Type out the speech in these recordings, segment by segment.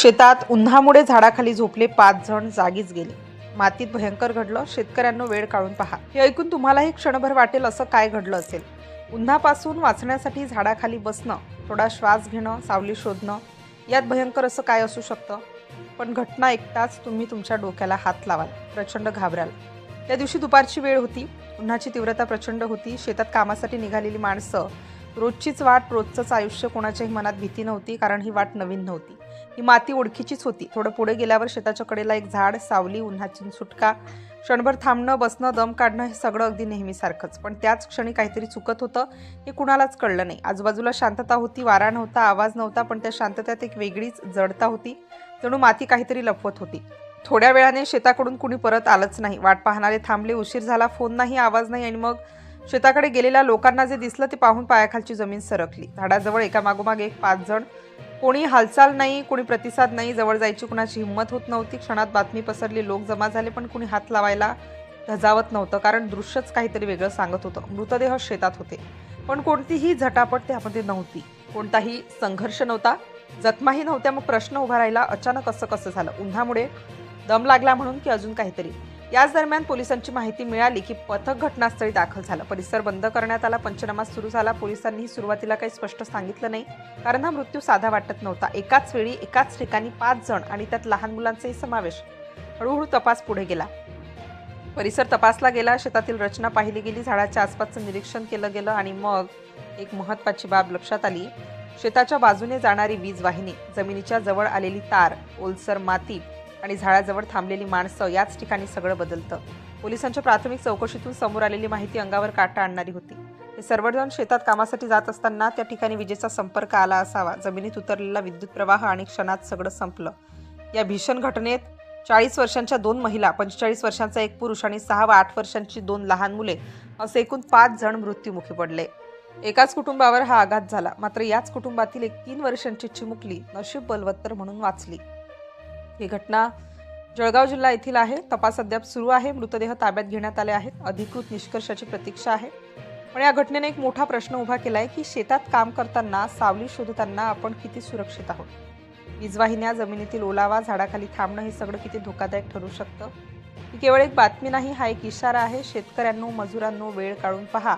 शेतात उन्हामुळे झाडाखाली झोपले 5 जण जागीच गेले. मातीत भयंकर घडलं. शेतकऱ्यांनो वेळ काढून पहा. हे ऐकून तुम्हालाही क्षणभर वाटेल असं काय घडलं असेल. उन्हापासून वाचण्यासाठी झाडाखाली बसणं, थोडा श्वास घेणं, सावली शोधणं, यात भयंकर असं काय असू शकतं. पण घटना ऐकताच तुम्ही तुमच्या डोक्याला हात लावाल, प्रचंड घाबराल. त्या दिवशी दुपारची वेळ होती. उन्हाची तीव्रता प्रचंड होती. शेतात कामासाठी निघालेली माणसं, रोजचीच वाट, रोजचंच आयुष्य. कोणाच्याही मनात भीती नव्हती, कारण ही वाट नवीन नव्हती. ही माती ओळखीचीच होती. थोडं पुढे गेल्यावर शेताच्या कडेला एक झाड, सावली, उन्हाची सुटका, क्षणभर थांबणं, बसणं, दम काढणं, हे सगळं अगदी नेहमीसारखंच. पण त्याच क्षणी काहीतरी चुकत होतं. हे कुणालाच कळलं नाही. आजूबाजूला शांतता होती, वारा नव्हता, आवाज नव्हता, पण त्या शांततेत एक वेगळीच जडता होती. जणू माती काहीतरी लपवत होती. थोड्या वेळाने शेताकडून कुणी परत आलंच नाही. वाट पाहणारे थांबले. उशीर झाला. फोन नाही, आवाज नाही. आणि मग शेताकडे गेलेल्या लोकांना जे दिसलं ते पाहून पायाखालची जमीन सरकली. झाडाजवळ एकामागोमाग एक 5 जण. कोणी हालचाल नाही, कोणी प्रतिसाद नाही. जवळ जायची कुणाची हिंमत होत नव्हती. क्षणात बातमी पसरली. लोक जमा झाले, पण कुणी हात लावायला धजावत नव्हतं, कारण दृश्यच काहीतरी वेगळं सांगत होतं. मृतदेह शेतात होते, पण कोणतीही झटापट त्यामध्ये नव्हती. कोणताही संघर्ष नव्हता, जखमाही नव्हत्या. मग प्रश्न उभा राहिला, अचानक असं कसं झालं? उन्हामुळे दम लागला म्हणून, की अजून काहीतरी? याच दरम्यान पोलिसांची माहिती मिळाली की पथक घटनास्थळी दाखल झालं. परिसर बंद करण्यात आला. पंचनामा सुरू झाला. पोलिसांनी सुरुवातीला काही स्पष्ट सांगितलं नाही, कारण हा मृत्यू साधा वाटत नव्हता. एकाच वेळी एकाच ठिकाणी 5 जण, आणि त्यात लहान मुलांचाही समावेश. हळूहळू तपास पुढे गेला. परिसर तपासला गेला. शेतातील रचना पाहिली गेली. झाडाच्या आसपासचं निरीक्षण केलं गेलं. आणि मग एक महत्त्वाची बाब लक्षात आली. शेताच्या बाजूने जाणारी वीज वाहिनी, जमिनीच्या जवळ आलेली तार, ओलसर माती आणि झाडाजवळ थांबलेली माणसं, याच ठिकाणी सगळं बदलतं. पोलिसांच्या प्राथमिक चौकशीतून समोर आलेली माहिती अंगावर काटा आणणारी होती. हे सर्वजण शेतात कामासाठी जात असताना त्या ठिकाणी विजेचा संपर्क आला असावा. जमिनीत उतरलेला विद्युत प्रवाह, आणि क्षणात सगळं संपलं. या भीषण घटनेत 40 वर्षांच्या 2 महिला, 45 वर्षांचा एक पुरुष आणि 6 व 8 वर्षांची 2 लहान मुले, असे एकूण 5 जण मृत्युमुखी पडले. एकाच कुटुंबावर हा आघात झाला. मात्र याच कुटुंबातील एक 3 वर्षांची चिमुकली नशीब बलवत्तर म्हणून वाचली. ही घटना जळगाव जिल्हा येथील आहे. तपास अद्याप सुरू आहे. मृतदेह ताब्यात घेण्यात आले आहेत. अधिकृत निष्कर्षाची प्रतीक्षा आहे. पण या घटनेने एक मोठा प्रश्न उभा केलाय की शेतात काम करताना, सावली शोधताना आपण किती सुरक्षित आहोत? वीजवाहिन्या, जमिनीतील ओलावा, झाडाखाली थांबणं, हे सगळं किती धोकादायक ठरू शकतं? ही केवळ एक बातमी नाही, हा एक इशारा आहे. शेतकऱ्यांनो, मजुरांनो, वेळ काढून पहा,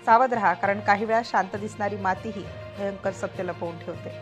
सावध राहा, कारण काही वेळा शांत दिसणारी मातीही भयंकर सत्य लपवून ठेवते.